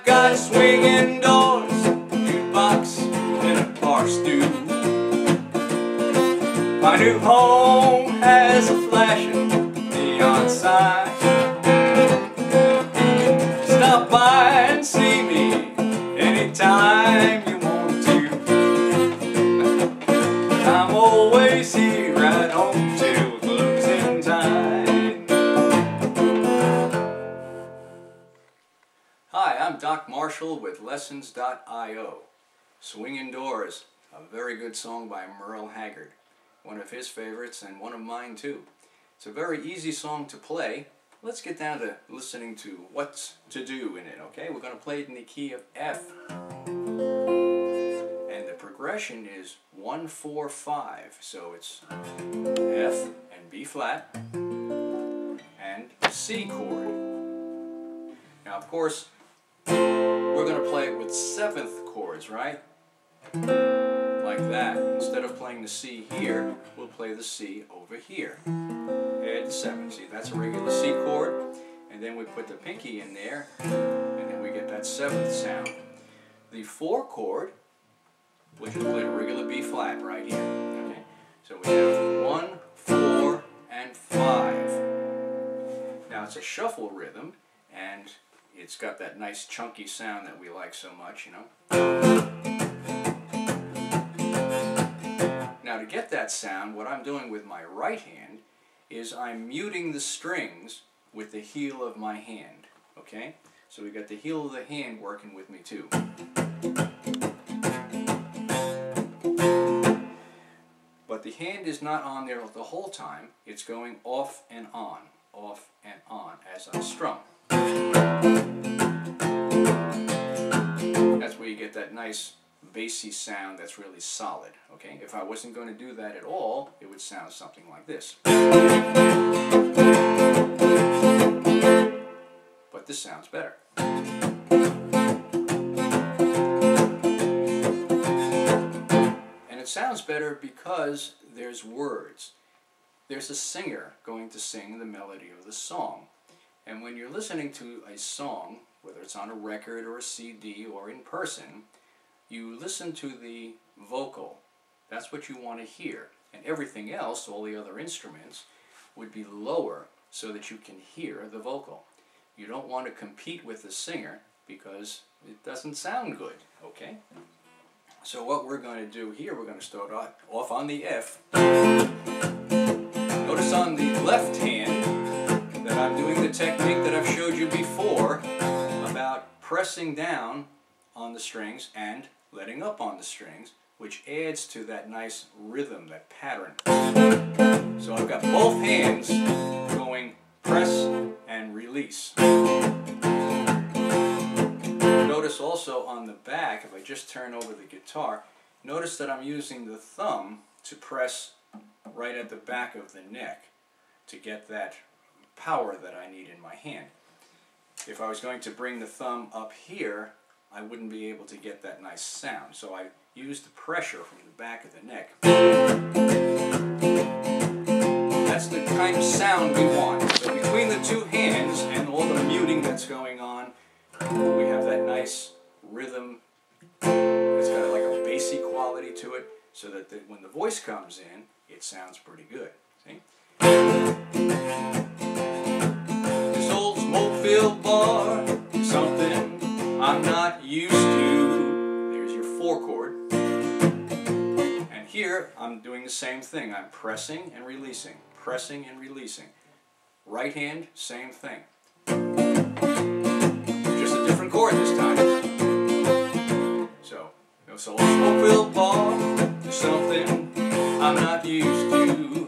I've got swinging doors, jukebox, and a bar stool. My new home has a flashing neon sign. Stop by and see me anytime you want to. I'm always here right home till closing time. Hi, I'm Doc Marshall with Lessons.io. Swingin Doors, a very good song by Merle Haggard. One of his favorites and one of mine too. It's a very easy song to play. Let's get down to listening to what's to do in it, okay? We're going to play it in the key of F. And the progression is 1, 4, 5. So it's F and B flat and C chord. Now of course, we're going to play it with 7th chords, right? Like that. Instead of playing the C here, we'll play the C over here. Add 7. See, that's a regular C chord, and then we put the pinky in there, and then we get that 7th sound. The 4 chord, we'll just play a regular B flat right here. Okay? So we have 1, 4, and 5. Now it's a shuffle rhythm, and it's got that nice chunky sound that we like so much, you know. Now to get that sound, what I'm doing with my right hand is I'm muting the strings with the heel of my hand, okay? So we got the heel of the hand working with me too. But the hand is not on there the whole time, it's going off and on as I strum. That's where you get that nice bassy sound that's really solid, okay? If I wasn't going to do that at all, it would sound something like this. But this sounds better. And it sounds better because there's words. There's a singer going to sing the melody of the song. And when you're listening to a song, whether it's on a record or a CD or in person, you listen to the vocal. That's what you want to hear. And everything else, all the other instruments, would be lower so that you can hear the vocal. You don't want to compete with the singer because it doesn't sound good, okay? So what we're going to do here, we're going to start off on the F. Notice on the left hand that I'm doing the technique that I've showed you before about pressing down on the strings and letting up on the strings, which adds to that nice rhythm, that pattern. So I've got both hands going press and release. Notice also on the back, if I just turn over the guitar, notice that I'm using the thumb to press right at the back of the neck to get that power that I need in my hand. If I was going to bring the thumb up here, I wouldn't be able to get that nice sound. So I use the pressure from the back of the neck. That's the kind of sound we want. So between the two hands and all the muting that's going on, we have that nice rhythm. It's got like a bassy quality to it, so that when the voice comes in, it sounds pretty good. See? This old smoke-filled bar is something I'm not used to. There's your 4 chord. And here I'm doing the same thing. I'm pressing and releasing, pressing and releasing. Right hand, same thing. Just a different chord this time. So a smoke-filled bar is something I'm not used to.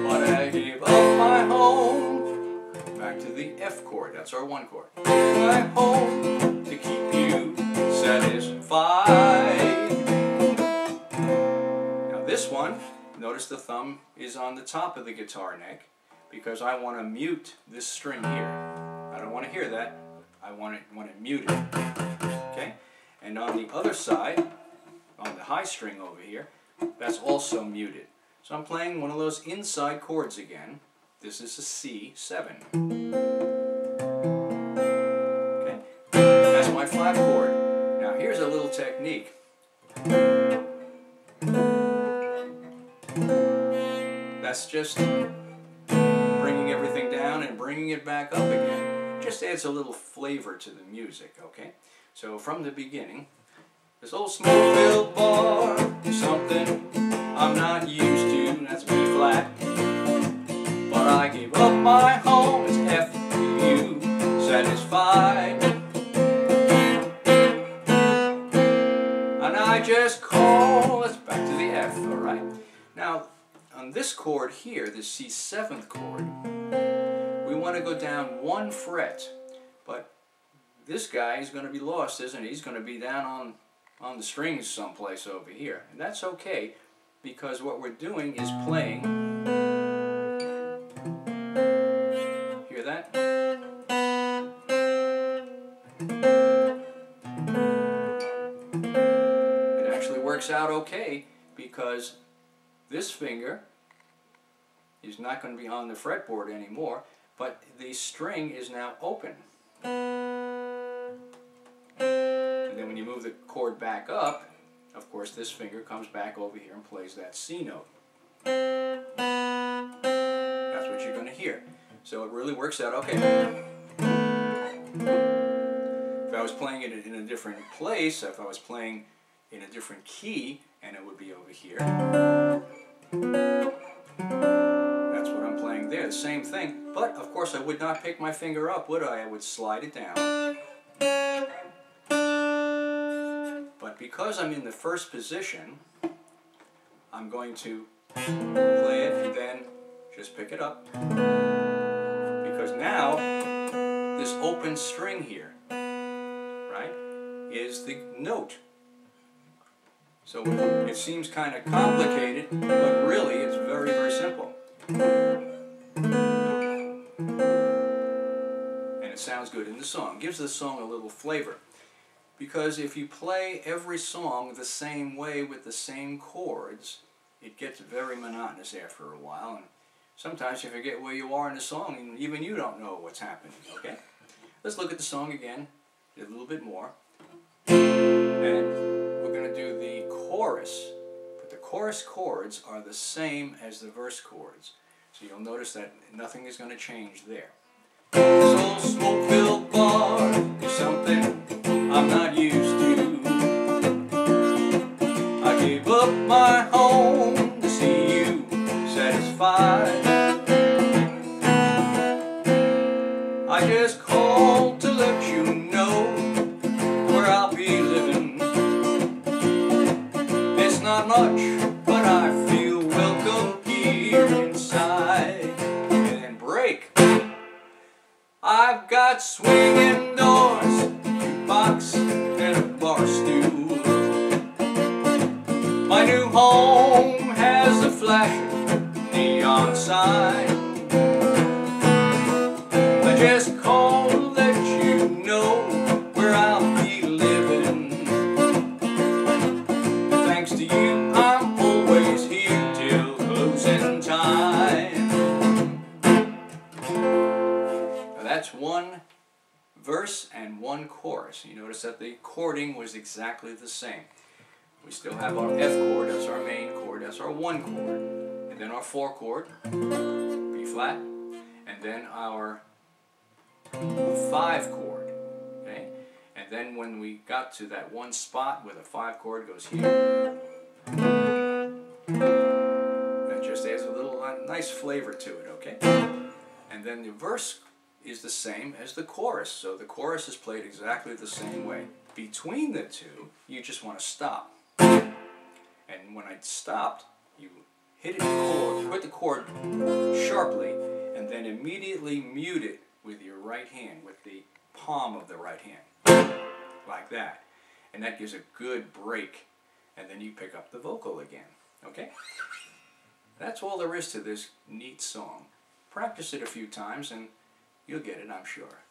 But I gave up my home. Back to the F chord. That's our 1 chord. My home to keep you satisfied. Now this one, notice the thumb is on the top of the guitar neck because I want to mute this string here. I don't want to hear that. I want it muted. Okay? And on the other side, on the high string over here, that's also muted. So I'm playing one of those inside chords again. This is a C7. Okay? technique. That's just bringing everything down and bringing it back up again. Just adds a little flavor to the music, okay? So from the beginning, this old smoke-filled bar is something I'm not used to, that's B flat. But I gave up my home, it's F to you, satisfied. And I just call, it's back to the F, alright? Now, on this chord here, this C7th chord, we want to go down 1 fret, but this guy is going to be lost, isn't he? He's going to be down on the strings someplace over here. And that's okay, because what we're doing is playing. Hear that? It actually works out okay, because this finger is not going to be on the fretboard anymore, but the string is now open. And then when you move the chord back up, of course this finger comes back over here and plays that C note. That's what you're going to hear. So it really works out okay. If I was playing it in a different place, if I was playing in a different key, and it would be over here, that's what I'm playing there, the same thing. But of course I would not pick my finger up, would I? I would slide it down. But because I'm in the first position, I'm going to play it and then just pick it up. Because now, this open string here, right, is the note. So it seems kind of complicated, but really it's very, very simple. And it sounds good in the song. It gives the song a little flavor. Because if you play every song the same way with the same chords, it gets very monotonous after a while, and sometimes you forget where you are in the song, and even you don't know what's happening, okay? Let's look at the song again, a little bit more. And we're going to do the chorus, but the chorus chords are the same as the verse chords. So you'll notice that nothing is going to change there. This old smoke-filled bar is something I'm not used to. I gave up my home to see you satisfied. I just called to let you know where I'll be living. It's not much, but I feel welcome here inside. And then break. I've got swinging doors, box and a bar stool. My new home has a flashing neon sign. I just called to let you know where I'll be living. And thanks to you, I'm always here till closing time. Now that's one verse and one chorus. You notice that the chording was exactly the same. We still have our F chord, that's our main chord, that's our 1 chord. And then our 4 chord, B flat, and then our 5 chord. Okay? And then when we got to that one spot where the 5 chord goes here, that just adds a little nice flavor to it, okay? And then the verse is the same as the chorus, so the chorus is played exactly the same way. Between the two, you just want to stop. And when I stopped, you hit the chord sharply, and then immediately mute it with your right hand, with the palm of the right hand, like that. And that gives a good break, and then you pick up the vocal again, okay? That's all there is to this neat song. Practice it a few times and you'll get it, I'm sure.